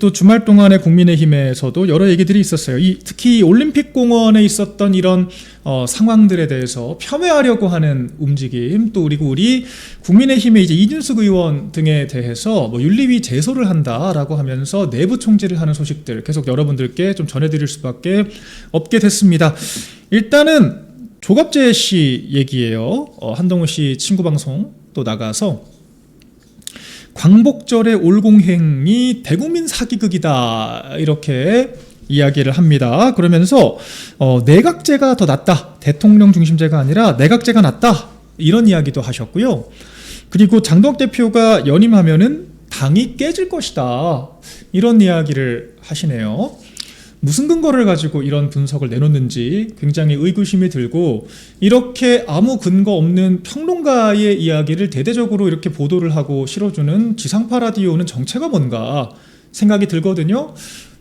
또 주말 동안에 국민의힘에서도 여러 얘기들이 있었어요. 특히 올림픽공원에 있었던 이런 상황들에 대해서 폄훼하려고 하는 움직임, 또 그리고 우리 국민의힘의 이제 이준석 의원 등에 대해서 윤리위 제소를 한다라고 하면서 내부 총질을 하는 소식들 계속 여러분들께 좀 전해드릴 수밖에 없게 됐습니다. 일단은 조갑재 씨 얘기예요. 한동훈 씨 친구 방송 또 나가서 광복절의 올공행이 대국민 사기극이다 이렇게 이야기를 합니다. 그러면서 내각제가 더 낫다, 대통령 중심제가 아니라 내각제가 낫다 이런 이야기도 하셨고요. 그리고 장동혁 대표가 연임하면은 당이 깨질 것이다 이런 이야기를 하시네요. 무슨 근거를 가지고 이런 분석을 내놓는지 굉장히 의구심이 들고, 이렇게 아무 근거 없는 평론가의 이야기를 대대적으로 이렇게 보도를 하고 실어주는 지상파 라디오는 정체가 뭔가 생각이 들거든요.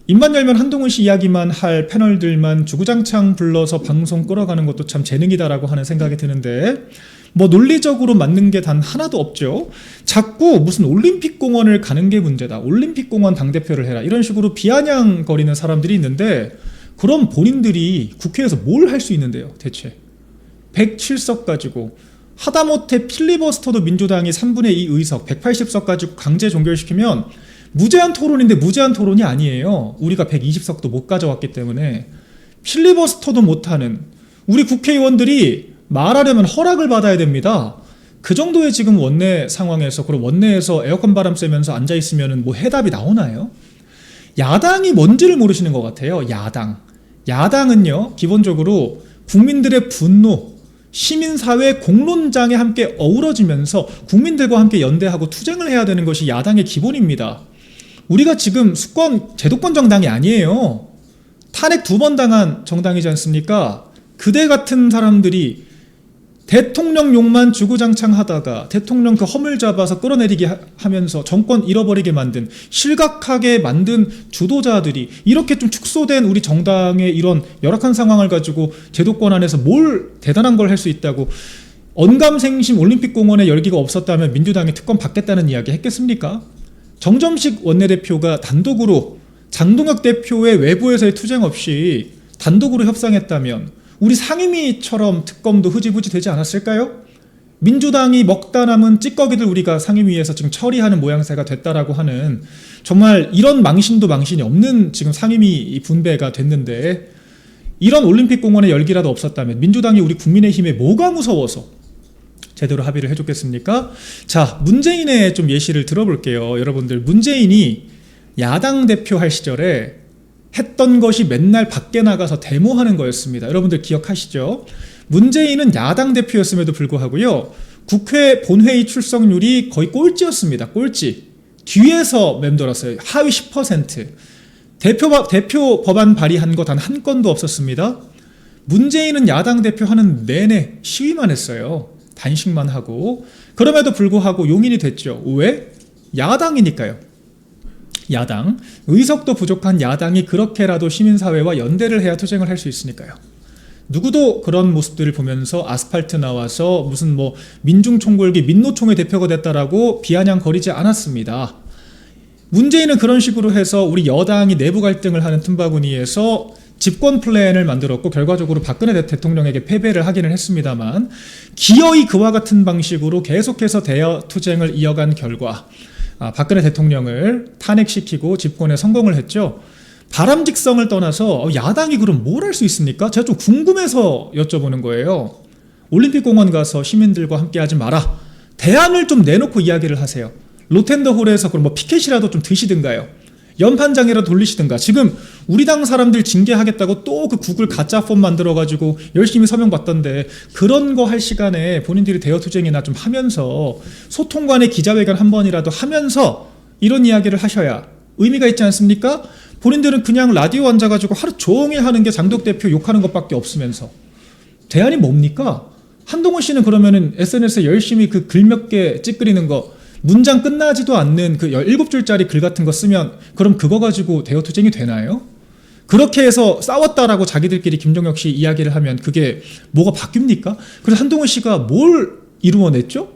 입만 열면 한동훈 씨 이야기만 할 패널들만 주구장창 불러서 방송 끌어가는 것도 참 재능이다라고 하는 생각이 드는데, 뭐 논리적으로 맞는 게 단 하나도 없죠. 자꾸 무슨 올림픽공원을 가는 게 문제다, 올림픽공원 당대표를 해라 이런 식으로 비아냥거리는 사람들이 있는데, 그럼 본인들이 국회에서 뭘 할 수 있는데요 대체? 107석 가지고 하다못해 필리버스터도 민주당이 3분의 2 의석 180석 가지고 강제 종결시키면 무제한 토론인데 무제한 토론이 아니에요. 우리가 120석도 못 가져왔기 때문에 필리버스터도 못하는 우리 국회의원들이 말하려면 허락을 받아야 됩니다. 그 정도의 지금 원내 상황에서, 그리고 원내에서 에어컨 바람 쐬면서 앉아있으면 뭐 해답이 나오나요? 야당이 뭔지를 모르시는 것 같아요. 야당은요 기본적으로 국민들의 분노, 시민사회 공론장에 함께 어우러지면서 국민들과 함께 연대하고 투쟁을 해야 되는 것이 야당의 기본입니다. 우리가 지금 제도권 정당이 아니에요. 탄핵 2번 당한 정당이지 않습니까? 그대 같은 사람들이 대통령 욕만 주구장창 하다가 대통령 그 허물 잡아서 끌어내리게 하면서 정권 잃어버리게 만든, 실각하게 만든 주도자들이 이렇게 좀 축소된 우리 정당의 이런 열악한 상황을 가지고 제도권 안에서 뭘 대단한 걸 할 수 있다고, 언감생심 올림픽공원에 열기가 없었다면 민주당이 특권 받겠다는 이야기 했겠습니까? 정점식 원내대표가 단독으로 장동혁 대표의 외부에서의 투쟁 없이 단독으로 협상했다면 우리 상임위처럼 특검도 흐지부지 되지 않았을까요? 민주당이 먹다 남은 찌꺼기들 우리가 상임위에서 지금 처리하는 모양새가 됐다라고 하는, 정말 이런 망신도 망신이 없는 지금 상임위 분배가 됐는데, 이런 올림픽공원의 열기라도 없었다면 민주당이 우리 국민의힘에 뭐가 무서워서 제대로 합의를 해줬겠습니까? 자, 문재인의 좀 예시를 들어볼게요. 여러분들, 문재인이 야당 대표 할 시절에 했던 것이 맨날 밖에 나가서 데모하는 거였습니다. 여러분들 기억하시죠? 문재인은 야당 대표였음에도 불구하고요, 국회 본회의 출석률이 거의 꼴찌였습니다. 꼴찌. 뒤에서 맴돌았어요. 하위 10%. 대표 법안 발의한 거 단 한 건도 없었습니다. 문재인은 야당 대표 하는 내내 시위만 했어요. 단식만 하고. 그럼에도 불구하고 용인이 됐죠. 왜? 야당이니까요. 야당, 의석도 부족한 야당이 그렇게라도 시민사회와 연대를 해야 투쟁을 할 수 있으니까요. 누구도 그런 모습들을 보면서 아스팔트 나와서 무슨 뭐 민중총궐기 민노총의 대표가 됐다라고 비아냥거리지 않았습니다. 문재인은 그런 식으로 해서 우리 여당이 내부 갈등을 하는 틈바구니에서 집권 플랜을 만들었고, 결과적으로 박근혜 대통령에게 패배를 하기는 했습니다만, 기어이 그와 같은 방식으로 계속해서 대여 투쟁을 이어간 결과 박근혜 대통령을 탄핵시키고 집권에 성공을 했죠. 바람직성을 떠나서 야당이 그럼 뭘 할 수 있습니까? 제가 좀 궁금해서 여쭤보는 거예요. 올림픽공원 가서 시민들과 함께 하지 마라, 대안을 좀 내놓고 이야기를 하세요. 로텐더홀에서 그럼 뭐 피켓이라도 좀 드시든가요, 연판장이라도 돌리시든가. 지금 우리 당 사람들 징계하겠다고 또 그 구글 가짜 폼 만들어가지고 열심히 서명 받던데, 그런 거 할 시간에 본인들이 대여투쟁이나 좀 하면서 소통관의 기자회견 한 번이라도 하면서 이런 이야기를 하셔야 의미가 있지 않습니까? 본인들은 그냥 라디오 앉아가지고 하루 종일 하는 게 장덕 대표 욕하는 것밖에 없으면서 대안이 뭡니까? 한동훈 씨는 그러면은 SNS에 열심히 그 글 몇 개 찌끄리는 거, 문장 끝나지도 않는 그 17줄짜리 글 같은 거 쓰면 그럼 그거 가지고 대여투쟁이 되나요? 그렇게 해서 싸웠다라고 자기들끼리 김종혁 씨 이야기를 하면 그게 뭐가 바뀝니까? 그래서 한동훈 씨가 뭘 이루어냈죠?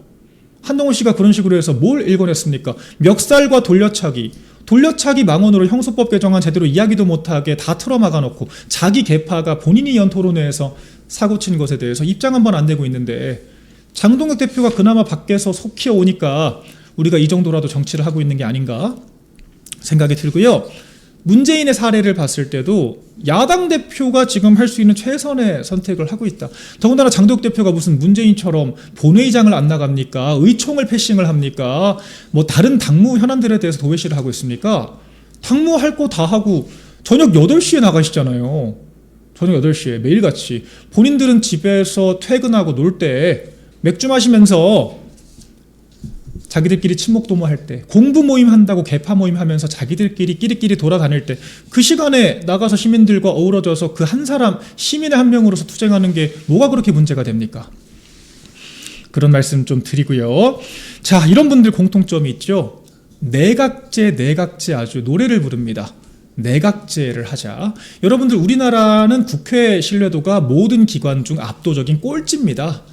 한동훈 씨가 그런 식으로 해서 뭘 일궈냈습니까? 멱살과 돌려차기, 돌려차기 망언으로 형소법 개정안 제대로 이야기도 못하게 다 틀어막아 놓고 자기 계파가 본인이 연 토론회에서 사고친 것에 대해서 입장 한번 안 내고 있는데 장동혁 대표가 그나마 밖에서 속 키워오니까 우리가 이 정도라도 정치를 하고 있는 게 아닌가 생각이 들고요. 문재인의 사례를 봤을 때도 야당 대표가 지금 할 수 있는 최선의 선택을 하고 있다. 더군다나 장동혁 대표가 무슨 문재인처럼 본회의장을 안 나갑니까? 의총을 패싱을 합니까? 뭐 다른 당무 현안들에 대해서 도외시를 하고 있습니까? 당무할 거 다 하고 저녁 8시에 나가시잖아요. 저녁 8시에 매일같이. 본인들은 집에서 퇴근하고 놀 때 맥주 마시면서 자기들끼리 친목도모할 때, 공부 모임 한다고 개파 모임 하면서 자기들끼리 끼리끼리 돌아다닐 때 그 시간에 나가서 시민들과 어우러져서 그 한 사람, 시민의 한 명으로서 투쟁하는 게 뭐가 그렇게 문제가 됩니까? 그런 말씀 좀 드리고요. 자, 이런 분들 공통점이 있죠. 내각제 아주 노래를 부릅니다. 내각제를 하자. 여러분들 우리나라는 국회 신뢰도가 모든 기관 중 압도적인 꼴찌입니다.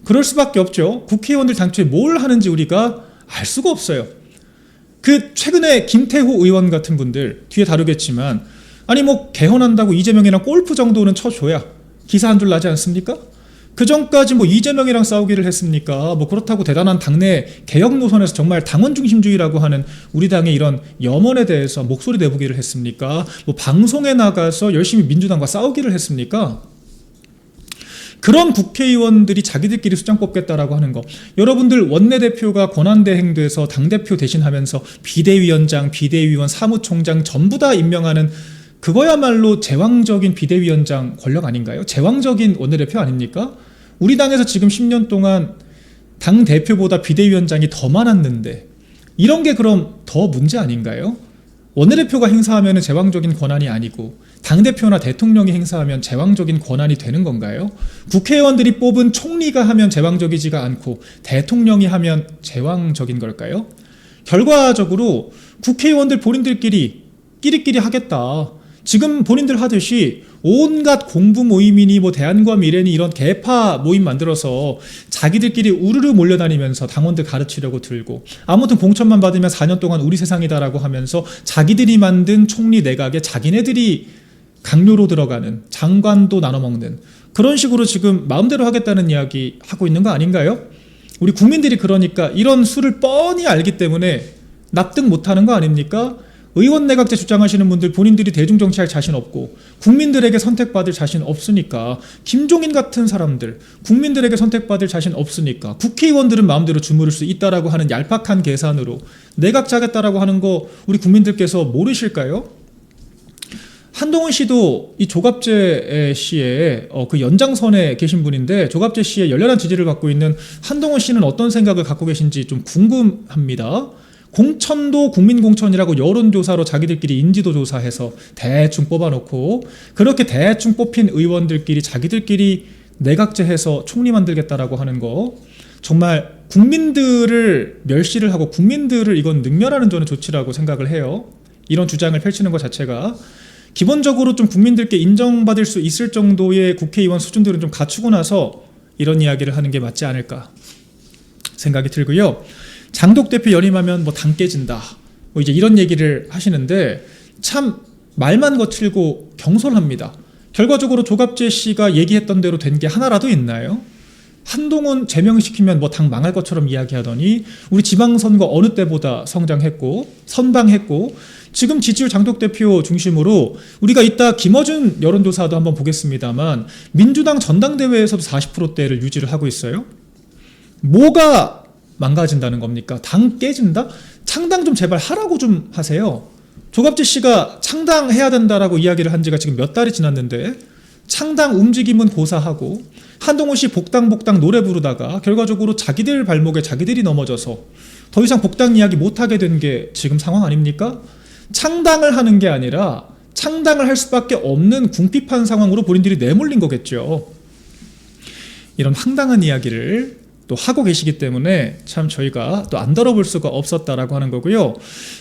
그럴 수밖에 없죠. 국회의원들 당초에 뭘 하는지 우리가 알 수가 없어요. 그 최근에 김태호 의원 같은 분들 뒤에 다루겠지만 아니 뭐 개헌한다고 이재명이랑 골프 정도는 쳐줘야 기사 한 줄 나지 않습니까? 그 전까지 뭐 이재명이랑 싸우기를 했습니까? 뭐 그렇다고 대단한 당내 개혁 노선에서 정말 당원 중심주의라고 하는 우리 당의 이런 염원에 대해서 목소리 내보기를 했습니까? 뭐 방송에 나가서 열심히 민주당과 싸우기를 했습니까? 그런 국회의원들이 자기들끼리 수장 뽑겠다라고 하는 거, 여러분들 원내대표가 권한대행돼서 당대표 대신하면서 비대위원장, 비대위원, 사무총장 전부 다 임명하는 그거야말로 제왕적인 비대위원장 권력 아닌가요? 제왕적인 원내대표 아닙니까? 우리 당에서 지금 10년 동안 당대표보다 비대위원장이 더 많았는데 이런 게 그럼 더 문제 아닌가요? 원내대표가 행사하면 제왕적인 권한이 아니고 당대표나 대통령이 행사하면 제왕적인 권한이 되는 건가요? 국회의원들이 뽑은 총리가 하면 제왕적이지가 않고 대통령이 하면 제왕적인 걸까요? 결과적으로 국회의원들 본인들끼리 끼리끼리 하겠다. 지금 본인들 하듯이 온갖 공부 모임이니 뭐 대안과 미래니 이런 개파 모임 만들어서 자기들끼리 우르르 몰려다니면서 당원들 가르치려고 들고 아무튼 공천만 받으면 4년 동안 우리 세상이다라고 하면서 자기들이 만든 총리 내각에 자기네들이 강요로 들어가는, 장관도 나눠먹는 그런 식으로 지금 마음대로 하겠다는 이야기 하고 있는 거 아닌가요? 우리 국민들이 그러니까 이런 수를 뻔히 알기 때문에 납득 못하는 거 아닙니까? 의원 내각제 주장하시는 분들 본인들이 대중정치할 자신 없고 국민들에게 선택받을 자신 없으니까, 김종인 같은 사람들 국민들에게 선택받을 자신 없으니까 국회의원들은 마음대로 주무를 수 있다라고 하는 얄팍한 계산으로 내각제 하겠다라고 하는 거 우리 국민들께서 모르실까요? 한동훈 씨도 이 조갑재 씨의 그 연장선에 계신 분인데 조갑재 씨의 열렬한 지지를 갖고 있는 한동훈 씨는 어떤 생각을 갖고 계신지 좀 궁금합니다. 공천도 국민공천이라고 여론조사로 자기들끼리 인지도 조사해서 대충 뽑아놓고 그렇게 대충 뽑힌 의원들끼리 자기들끼리 내각제해서 총리 만들겠다라고 하는 거 정말 국민들을 멸시를 하고 국민들을 이건 능멸하는 저는 조치라고 생각을 해요. 이런 주장을 펼치는 것 자체가 기본적으로 좀 국민들께 인정받을 수 있을 정도의 국회의원 수준들은 좀 갖추고 나서 이런 이야기를 하는 게 맞지 않을까 생각이 들고요. 장독 대표 연임하면 뭐 당 깨진다 뭐 이제 이런 얘기를 하시는데 참 말만 거칠고 경솔합니다. 결과적으로 조갑재 씨가 얘기했던 대로 된 게 하나라도 있나요? 한동훈 제명시키면 뭐 당 망할 것처럼 이야기하더니 우리 지방선거 어느 때보다 성장했고 선방했고 지금 지지율 장독 대표 중심으로 우리가 이따 김어준 여론조사도 한번 보겠습니다만 민주당 전당대회에서도 40%대를 유지를 하고 있어요. 뭐가 망가진다는 겁니까? 당 깨진다? 창당 좀 제발 하라고 좀 하세요. 조갑재 씨가 창당해야 된다라고 이야기를 한 지가 지금 몇 달이 지났는데 창당 움직임은 고사하고 한동훈 씨 복당 노래 부르다가 결과적으로 자기들 발목에 자기들이 넘어져서 더 이상 복당 이야기 못하게 된 게 지금 상황 아닙니까? 창당을 하는 게 아니라 창당을 할 수밖에 없는 궁핍한 상황으로 본인들이 내몰린 거겠죠. 이런 황당한 이야기를 또 하고 계시기 때문에 참 저희가 또 안 다뤄볼 수가 없었다라고 하는 거고요.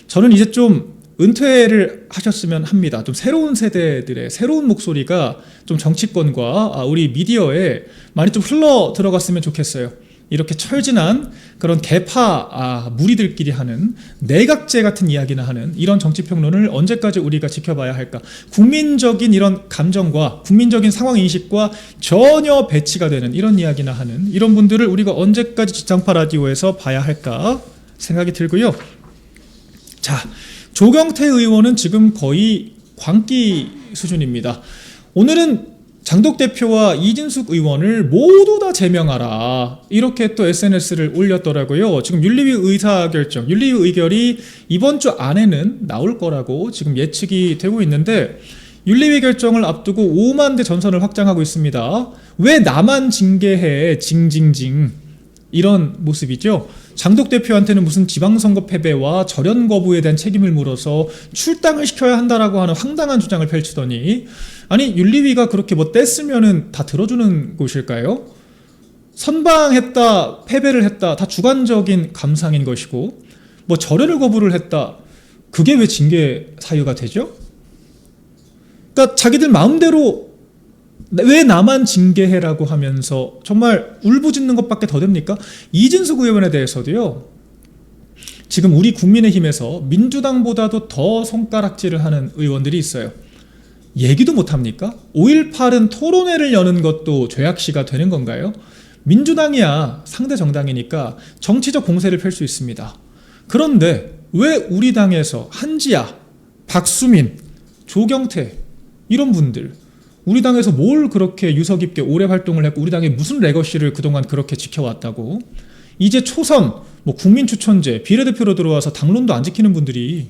저는 이제 좀 은퇴를 하셨으면 합니다. 좀 새로운 세대들의 새로운 목소리가 좀 정치권과 우리 미디어에 많이 좀 흘러 들어갔으면 좋겠어요. 이렇게 철진한 그런 개파 무리들끼리 하는 내각제 같은 이야기나 하는 이런 정치평론을 언제까지 우리가 지켜봐야 할까? 국민적인 이런 감정과 국민적인 상황인식과 전혀 배치가 되는 이런 이야기나 하는 이런 분들을 우리가 언제까지 지상파 라디오에서 봐야 할까 생각이 들고요. 자, 조경태 의원은 지금 거의 광기 수준입니다. 오늘은 장독 대표와 이진숙 의원을 모두 다 제명하라 이렇게 또 SNS를 올렸더라고요. 지금 윤리위 의사결정, 윤리위 의결이 이번 주 안에는 나올 거라고 지금 예측이 되고 있는데 윤리위 결정을 앞두고 5만 대 전선을 확장하고 있습니다. 왜 나만 징계해 징징징 이런 모습이죠. 장독 대표한테는 무슨 지방선거 패배와 절연 거부에 대한 책임을 물어서 출당을 시켜야 한다라고 하는 황당한 주장을 펼치더니 아니 윤리위가 그렇게 뭐 뗐으면은 다 들어주는 곳일까요? 선방했다 패배를 했다 다 주관적인 감상인 것이고 뭐 절연을 거부를 했다 그게 왜 징계 사유가 되죠? 그러니까 자기들 마음대로 왜 나만 징계해라고 하면서 정말 울부짖는 것밖에 더 됩니까? 이진숙 의원에 대해서도요. 지금 우리 국민의힘에서 민주당보다도 더 손가락질을 하는 의원들이 있어요. 얘기도 못합니까? 5.18은 토론회를 여는 것도 죄악시가 되는 건가요? 민주당이야 상대 정당이니까 정치적 공세를 펼 수 있습니다. 그런데 왜 우리 당에서 한지아, 박수민, 조경태 이런 분들 우리 당에서 뭘 그렇게 유서 깊게 오래 활동을 했고 우리 당의 무슨 레거시를 그동안 그렇게 지켜왔다고 이제 초선 뭐 국민추천제 비례대표로 들어와서 당론도 안 지키는 분들이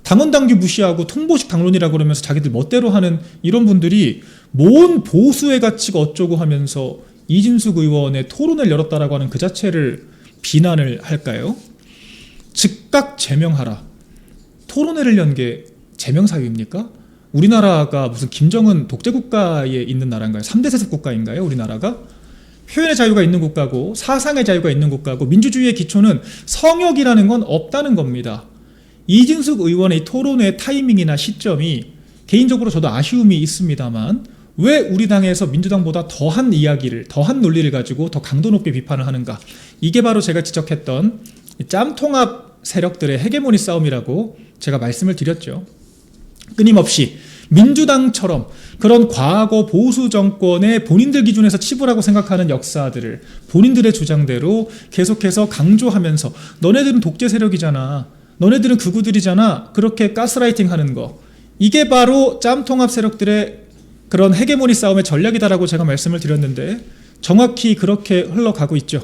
당헌당규 무시하고 통보식 당론이라고 그러면서 자기들 멋대로 하는 이런 분들이 뭔 보수의 가치가 어쩌고 하면서 이진숙 의원의 토론을 열었다라고 하는 그 자체를 비난을 할까요? 즉각 제명하라. 토론회를 연 게 제명 사유입니까? 우리나라가 무슨 김정은 독재국가에 있는 나라인가요? 3대 세습 국가인가요? 우리나라가? 표현의 자유가 있는 국가고 사상의 자유가 있는 국가고 민주주의의 기초는 성역이라는 건 없다는 겁니다. 이진숙 의원의 이 토론회 타이밍이나 시점이 개인적으로 저도 아쉬움이 있습니다만 왜 우리 당에서 민주당보다 더한 이야기를 더한 논리를 가지고 더 강도 높게 비판을 하는가? 이게 바로 제가 지적했던 짬통합 세력들의 헤게모니 싸움이라고 제가 말씀을 드렸죠. 끊임없이 민주당처럼 그런 과거 보수 정권의 본인들 기준에서 치부라고 생각하는 역사들을 본인들의 주장대로 계속해서 강조하면서 너네들은 독재 세력이잖아. 너네들은 극우들이잖아. 그렇게 가스라이팅 하는 거. 이게 바로 짬통합 세력들의 그런 헤게모니 싸움의 전략이다라고 제가 말씀을 드렸는데 정확히 그렇게 흘러가고 있죠.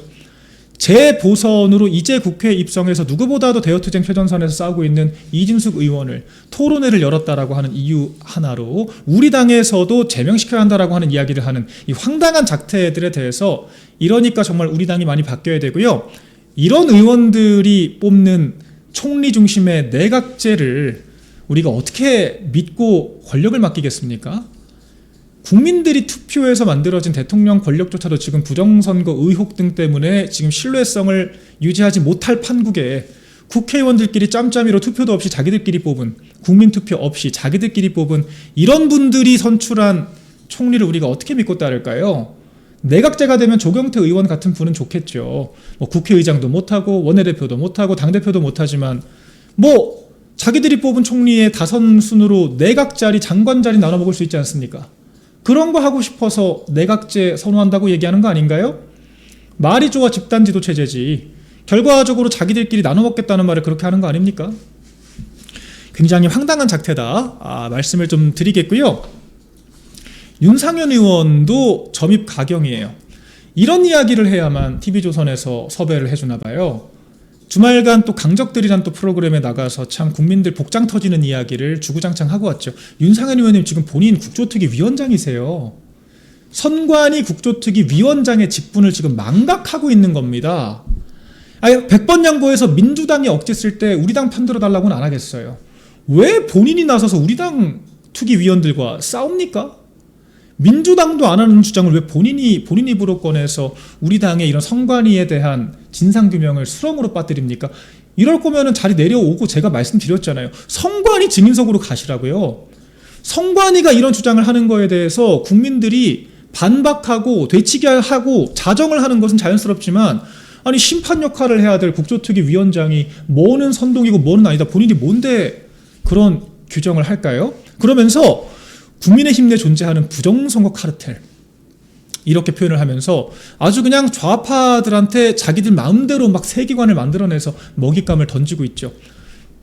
재보선으로 이제 국회에 입성해서 누구보다도 대여투쟁 최전선에서 싸우고 있는 이진숙 의원을 토론회를 열었다라고 하는 이유 하나로 우리 당에서도 제명시켜야 한다라고 하는 이야기를 하는 이 황당한 작태들에 대해서 이러니까 정말 우리 당이 많이 바뀌어야 되고요. 이런 의원들이 뽑는 총리 중심의 내각제를 우리가 어떻게 믿고 권력을 맡기겠습니까? 국민들이 투표해서 만들어진 대통령 권력조차도 지금 부정선거 의혹 등 때문에 지금 신뢰성을 유지하지 못할 판국에 국회의원들끼리 짬짬이로 투표도 없이 자기들끼리 뽑은 국민투표 없이 자기들끼리 뽑은 이런 분들이 선출한 총리를 우리가 어떻게 믿고 따를까요? 내각제가 되면 조경태 의원 같은 분은 좋겠죠. 뭐 국회의장도 못하고 원내대표도 못하고 당대표도 못하지만 뭐 자기들이 뽑은 총리의 다선순으로 내각자리 장관자리 나눠 먹을 수 있지 않습니까? 그런 거 하고 싶어서 내각제 선호한다고 얘기하는 거 아닌가요? 말이 좋아 집단지도 체제지 결과적으로 자기들끼리 나눠 먹겠다는 말을 그렇게 하는 거 아닙니까? 굉장히 황당한 작태다 말씀을 좀 드리겠고요. 윤상현 의원도 점입 가경이에요. 이런 이야기를 해야만 TV조선에서 섭외를 해주나 봐요. 주말간 또 강적들이란 또 프로그램에 나가서 참 국민들 복장 터지는 이야기를 주구장창 하고 왔죠. 윤상현 의원님 지금 본인 국조특위 위원장이세요. 선관위 국조특위 위원장의 직분을 지금 망각하고 있는 겁니다. 100번 양보해서 민주당이 억지 쓸 때 우리 당 편들어 달라고는 안 하겠어요. 왜 본인이 나서서 우리 당 투기 위원들과 싸웁니까? 민주당도 안 하는 주장을 왜 본인 입으로 꺼내서 우리 당의 이런 선관위에 대한 진상규명을 수렁으로 빠뜨립니까? 이럴 거면은 자리 내려오고 제가 말씀드렸잖아요. 선관위 증인석으로 가시라고요. 선관위가 이런 주장을 하는 거에 대해서 국민들이 반박하고 되치기하고 자정을 하는 것은 자연스럽지만 아니 심판 역할을 해야 될 국조특위 위원장이 뭐는 선동이고 뭐는 아니다. 본인이 뭔데 그런 규정을 할까요? 그러면서 국민의힘 내 존재하는 부정선거 카르텔 이렇게 표현을 하면서 아주 그냥 좌파들한테 자기들 마음대로 막 세계관을 만들어내서 먹잇감을 던지고 있죠.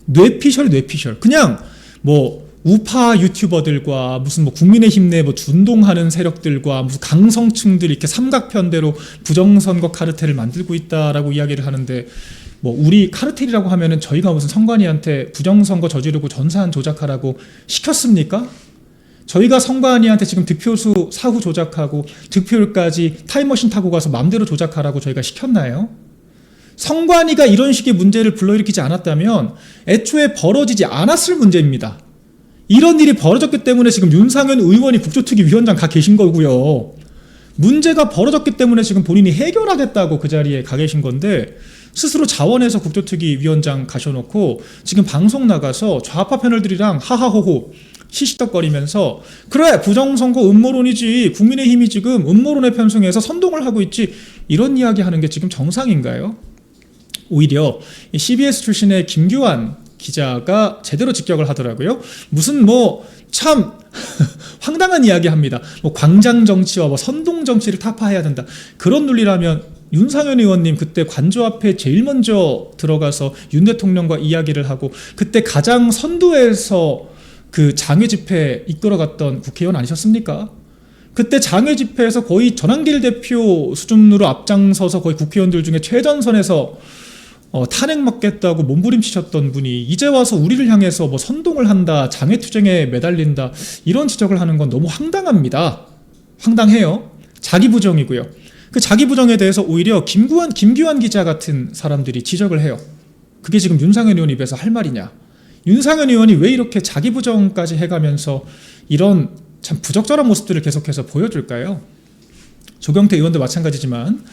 뇌피셜. 그냥 뭐 우파 유튜버들과 무슨 뭐 국민의힘 내 뭐 준동하는 세력들과 무슨 강성층들이 이렇게 삼각편대로 부정선거 카르텔을 만들고 있다라고 이야기를 하는데 뭐 우리 카르텔이라고 하면은 저희가 무슨 선관위한테 부정선거 저지르고 전산 조작하라고 시켰습니까? 저희가 선관위한테 지금 득표수 사후 조작하고 득표율까지 타임머신 타고 가서 맘대로 조작하라고 저희가 시켰나요? 선관위가 이런 식의 문제를 불러일으키지 않았다면 애초에 벌어지지 않았을 문제입니다. 이런 일이 벌어졌기 때문에 지금 윤상현 의원이 국조특위 위원장 가 계신 거고요. 문제가 벌어졌기 때문에 지금 본인이 해결하겠다고 그 자리에 가 계신 건데 스스로 자원해서 국조특위 위원장 가셔놓고 지금 방송 나가서 좌파 패널들이랑 하하호호 시시덕거리면서 그래 부정선거 음모론이지 국민의힘이 지금 음모론에 편승해서 선동을 하고 있지 이런 이야기 하는 게 지금 정상인가요? 오히려 CBS 출신의 김규환 기자가 제대로 직격을 하더라고요. 무슨 뭐 참 황당한 이야기 합니다. 뭐 광장 정치와 뭐 선동 정치를 타파해야 된다. 그런 논리라면 윤상현 의원님 그때 관저 앞에 제일 먼저 들어가서 윤 대통령과 이야기를 하고 그때 가장 선두에서 그 장외 집회 이끌어갔던 국회의원 아니셨습니까? 그때 장외 집회에서 거의 전한길 대표 수준으로 앞장서서 거의 국회의원들 중에 최전선에서 탄핵 맞겠다고 몸부림치셨던 분이 이제 와서 우리를 향해서 뭐 선동을 한다, 장외투쟁에 매달린다 이런 지적을 하는 건 너무 황당합니다. 황당해요. 자기 부정이고요. 그 자기 부정에 대해서 오히려 김규환 기자 같은 사람들이 지적을 해요. 그게 지금 윤상현 의원 입에서 할 말이냐? 윤상현 의원이 왜 이렇게 자기 부정까지 해가면서 이런 참 부적절한 모습들을 계속해서 보여줄까요? 조경태 의원도 마찬가지지만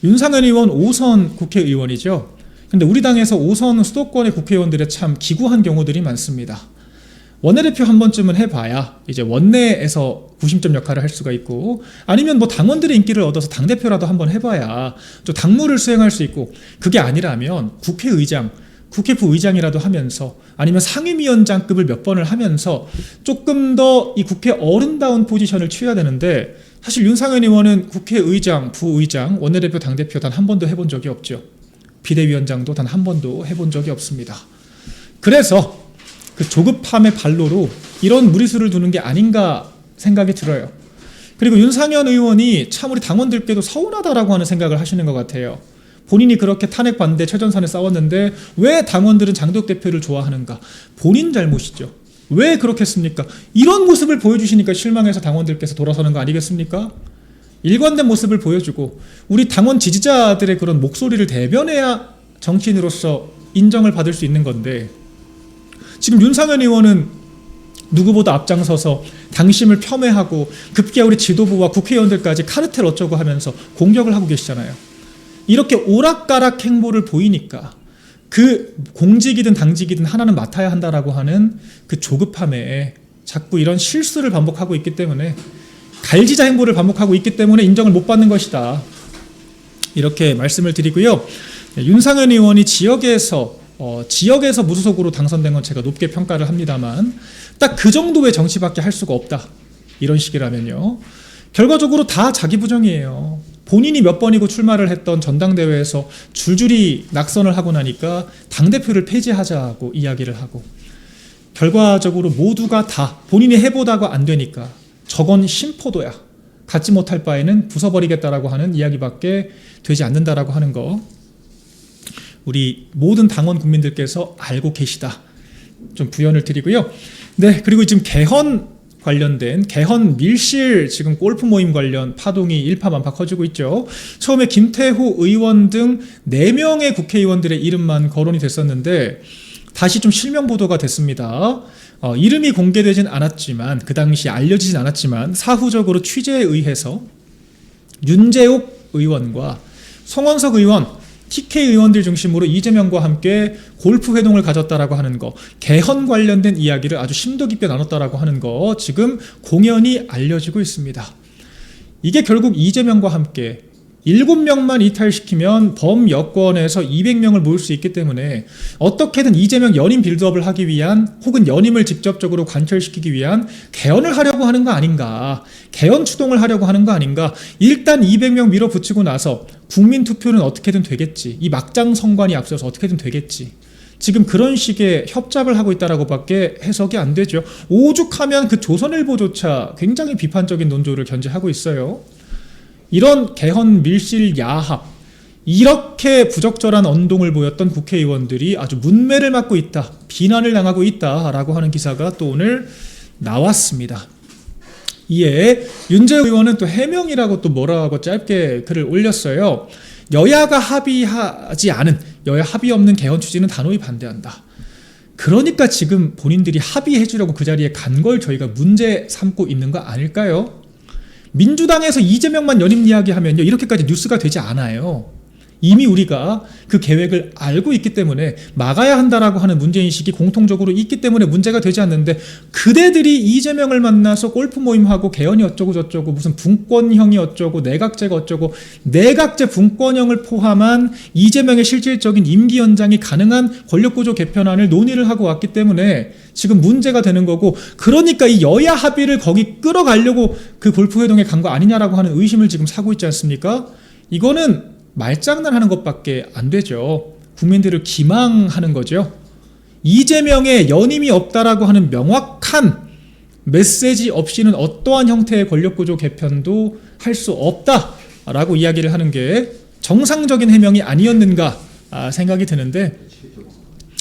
윤상현 의원 5선 국회의원이죠. 근데 우리 당에서 5선 수도권의 국회의원들의 참 기구한 경우들이 많습니다. 원내대표 한 번쯤은 해봐야 이제 원내에서 구심점 역할을 할 수가 있고 아니면 뭐 당원들의 인기를 얻어서 당대표라도 한번 해봐야 또 당무를 수행할 수 있고 그게 아니라면 국회의장, 국회부 의장이라도 하면서 아니면 상임위원장급을 몇 번을 하면서 조금 더 이 국회 어른다운 포지션을 취해야 되는데 사실 윤상현 의원은 국회의장, 부의장, 원내대표, 당대표 단 한 번도 해본 적이 없죠. 비대위원장도 단 한 번도 해본 적이 없습니다. 그래서 그 조급함의 발로로 이런 무리수를 두는 게 아닌가 생각이 들어요. 그리고 윤상현 의원이 참 우리 당원들께도 서운하다라고 하는 생각을 하시는 것 같아요. 본인이 그렇게 탄핵 반대 최전선에 싸웠는데 왜 당원들은 장덕 대표를 좋아하는가? 본인 잘못이죠. 왜 그렇겠습니까? 이런 모습을 보여주시니까 실망해서 당원들께서 돌아서는 거 아니겠습니까? 일관된 모습을 보여주고 우리 당원 지지자들의 그런 목소리를 대변해야 정치인으로서 인정을 받을 수 있는 건데 지금 윤상현 의원은 누구보다 앞장서서 당심을 폄훼하고 급기야 우리 지도부와 국회의원들까지 카르텔 어쩌고 하면서 공격을 하고 계시잖아요. 이렇게 오락가락 행보를 보이니까 그 공직이든 당직이든 하나는 맡아야 한다라고 하는 그 조급함에 자꾸 이런 실수를 반복하고 있기 때문에 갈지자 행보를 반복하고 있기 때문에 인정을 못 받는 것이다. 이렇게 말씀을 드리고요. 윤상현 의원이 지역에서 무소속으로 당선된 건 제가 높게 평가를 합니다만 딱 그 정도의 정치밖에 할 수가 없다. 이런 식이라면요. 결과적으로 다 자기 부정이에요. 본인이 몇 번이고 출마를 했던 전당대회에서 줄줄이 낙선을 하고 나니까 당대표를 폐지하자고 이야기를 하고 결과적으로 모두가 다 본인이 해보다가 안 되니까 저건 심포도야. 갖지 못할 바에는 부숴버리겠다라고 하는 이야기밖에 되지 않는다라고 하는 거 우리 모든 당원 국민들께서 알고 계시다. 좀 부연을 드리고요. 네, 그리고 지금 개헌 관련된 개헌 밀실 지금 골프 모임 관련 파동이 일파만파 커지고 있죠. 처음에 김태후 의원 등 4명의 국회의원들의 이름만 거론이 됐었는데 다시 좀 실명 보도가 됐습니다. 이름이 공개되진 않았지만 그 당시 알려지진 않았지만 사후적으로 취재에 의해서 윤재옥 의원과 송원석 의원, TK 의원들 중심으로 이재명과 함께 골프 회동을 가졌다라고 하는 거, 개헌 관련된 이야기를 아주 심도 깊게 나눴다라고 하는 거 지금 공연히 알려지고 있습니다. 이게 결국 이재명과 함께 7명만 이탈시키면 범여권에서 200명을 모을 수 있기 때문에 어떻게든 이재명 연임 빌드업을 하기 위한 혹은 연임을 직접적으로 관철시키기 위한 개헌을 하려고 하는 거 아닌가, 개헌 추동을 하려고 하는 거 아닌가. 일단 200명 밀어붙이고 나서 국민투표는 어떻게든 되겠지, 이 막장 선관위 앞서서 어떻게든 되겠지, 지금 그런 식의 협잡을 하고 있다라고 밖에 해석이 안 되죠. 오죽하면 그 조선일보조차 굉장히 비판적인 논조를 견지하고 있어요. 이런 개헌 밀실 야합, 이렇게 부적절한 언동을 보였던 국회의원들이 아주 문매를 맞고 있다, 비난을 당하고 있다라고 하는 기사가 또 오늘 나왔습니다. 이에 윤재욱 의원은 또 해명이라고 또 뭐라고 짧게 글을 올렸어요. 여야가 합의하지 않은, 여야 합의 없는 개헌 추진은 단호히 반대한다. 그러니까 지금 본인들이 합의해 주려고 그 자리에 간 걸 저희가 문제 삼고 있는 거 아닐까요? 민주당에서 이재명만 연임 이야기하면요, 이렇게까지 뉴스가 되지 않아요. 이미 우리가 그 계획을 알고 있기 때문에 막아야 한다라고 하는 문제인식이 공통적으로 있기 때문에 문제가 되지 않는데, 그대들이 이재명을 만나서 골프 모임하고 개헌이 어쩌고 저쩌고 무슨 분권형이 어쩌고 내각제가 어쩌고, 내각제 분권형을 포함한 이재명의 실질적인 임기 연장이 가능한 권력구조 개편안을 논의를 하고 왔기 때문에 지금 문제가 되는 거고, 그러니까 이 여야 합의를 거기 끌어가려고 그 골프 회동에 간 거 아니냐라고 하는 의심을 지금 사고 있지 않습니까? 이거는 말장난하는 것밖에 안 되죠. 국민들을 기망하는 거죠. 이재명의 연임이 없다라고 하는 명확한 메시지 없이는 어떠한 형태의 권력구조 개편도 할 수 없다라고 이야기를 하는 게 정상적인 해명이 아니었는가 생각이 드는데,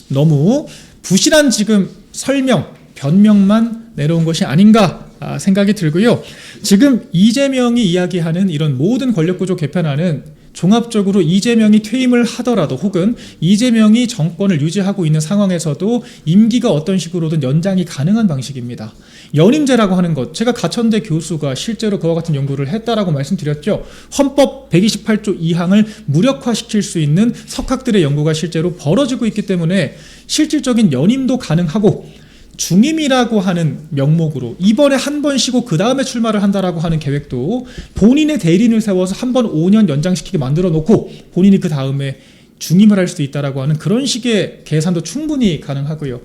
너무 부실한 지금 설명, 변명만 내놓은 것이 아닌가 생각이 들고요. 지금 이재명이 이야기하는 이런 모든 권력구조 개편안은 종합적으로 이재명이 퇴임을 하더라도 혹은 이재명이 정권을 유지하고 있는 상황에서도 임기가 어떤 식으로든 연장이 가능한 방식입니다. 연임제라고 하는 것, 제가 가천대 교수가 실제로 그와 같은 연구를 했다라고 말씀드렸죠. 헌법 128조 2항을 무력화시킬 수 있는 석학들의 연구가 실제로 벌어지고 있기 때문에 실질적인 연임도 가능하고, 중임이라고 하는 명목으로 이번에 한 번 쉬고 그 다음에 출마를 한다라고 하는 계획도 본인의 대리인을 세워서 한 번 5년 연장시키게 만들어 놓고 본인이 그 다음에 중임을 할 수도 있다라고 하는 그런 식의 계산도 충분히 가능하고요.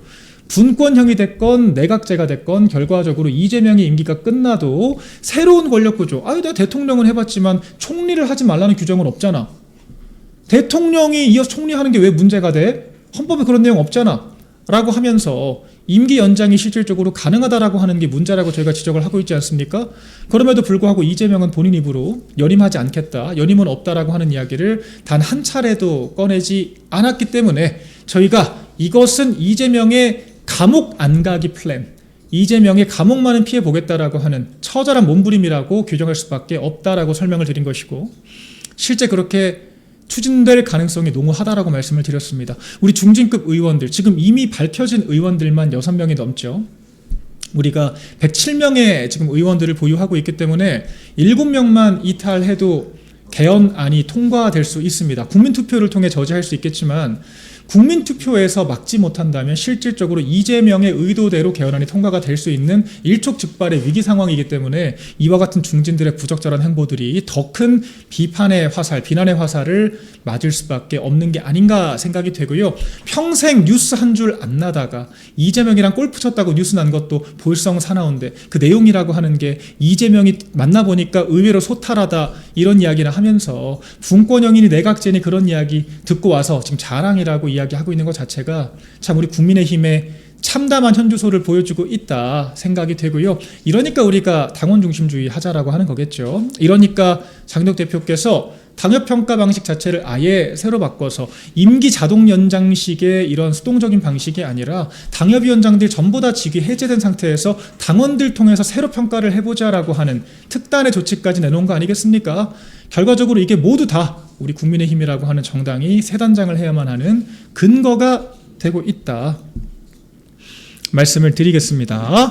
분권형이 됐건 내각제가 됐건 결과적으로 이재명의 임기가 끝나도 새로운 권력구조, 내가 대통령은 해봤지만 총리를 하지 말라는 규정은 없잖아. 대통령이 이어서 총리하는 게 왜 문제가 돼? 헌법에 그런 내용 없잖아 라고 하면서 임기 연장이 실질적으로 가능하다라고 하는 게 문제라고 저희가 지적을 하고 있지 않습니까? 그럼에도 불구하고 이재명은 본인 입으로 연임하지 않겠다, 연임은 없다라고 하는 이야기를 단 한 차례도 꺼내지 않았기 때문에 저희가 이것은 이재명의 감옥 안 가기 플랜, 이재명의 감옥만은 피해 보겠다라고 하는 처절한 몸부림이라고 규정할 수밖에 없다라고 설명을 드린 것이고, 실제 그렇게 추진될 가능성이 농후하다라고 말씀을 드렸습니다. 우리 중진급 의원들, 지금 이미 밝혀진 의원들만 6명이 넘죠. 우리가 107명의 지금 의원들을 보유하고 있기 때문에 7명만 이탈해도 개헌안이 통과될 수 있습니다. 국민투표를 통해 저지할 수 있겠지만 국민투표에서 막지 못한다면 실질적으로 이재명의 의도대로 개헌안이 통과가 될 수 있는 일촉즉발의 위기 상황이기 때문에 이와 같은 중진들의 부적절한 행보들이 더 큰 비판의 화살, 비난의 화살을 맞을 수밖에 없는 게 아닌가 생각이 되고요. 평생 뉴스 한 줄 안 나다가 이재명이랑 골프 쳤다고 뉴스 난 것도 볼성 사나운데, 그 내용이라고 하는 게 이재명이 만나보니까 의외로 소탈하다 이런 이야기를 하면서 분권형이니 내각제니 그런 이야기 듣고 와서 지금 자랑이라고 이야기하고 있는 것 자체가 참 우리 국민의힘의 참담한 현주소를 보여주고 있다 생각이 되고요. 이러니까 우리가 당원 중심주의 하자라고 하는 거겠죠. 이러니까 장덕 대표께서 당협평가 방식 자체를 아예 새로 바꿔서 임기 자동 연장식의 이런 수동적인 방식이 아니라 당협위원장들 전부 다 직위 해제된 상태에서 당원들 통해서 새로 평가를 해보자라고 하는 특단의 조치까지 내놓은 거 아니겠습니까? 결과적으로 이게 모두 다 우리 국민의힘이라고 하는 정당이 새 단장을 해야만 하는 근거가 되고 있다 말씀을 드리겠습니다.